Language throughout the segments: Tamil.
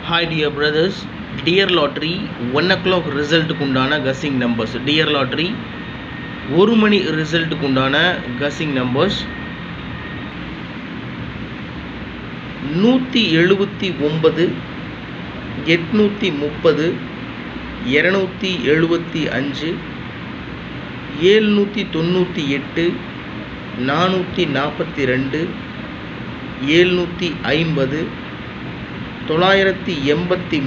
Hi dear brothers, dear lottery 1 o'clock result குண்டான guessing numbers. Dear lottery 1 மணி result குண்டான guessing numbers 179 830 275 798 442 750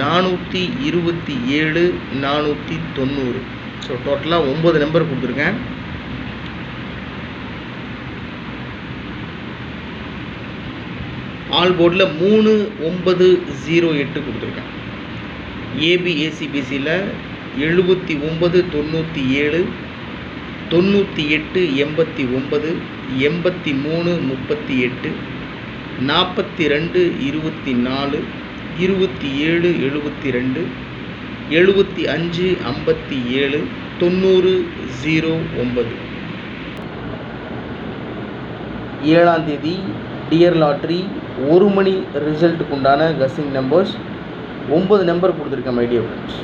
983 427 490. ஸோ டோட்டலாக 9 நம்பர் கொடுத்துருக்கேன். ஆல் போர்டில் 3908 கொடுத்துருக்கேன். ஏபிஏசிபிசியில் 79 97 98 89 83 38 42 24 27 72 75 57 90 09. 7ஆம் தேதி டியர் லாட்ரி 1 மணி ரிசல்ட்டுக்கு உண்டான கஸ்ஸிங் நம்பர்ஸ் 9 நம்பர் கொடுத்துருக்கேன். மை டியர் ஃப்ரெண்ட்ஸ்,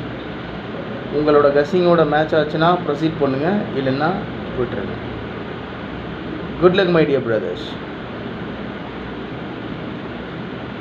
உங்களோட கஸ்ஸிங்கோட மேட்ச் ஆச்சுன்னா ப்ரொசீட் பண்ணுங்கள், இல்லைன்னா விட்டுருங்க. Good luck my dear brothers.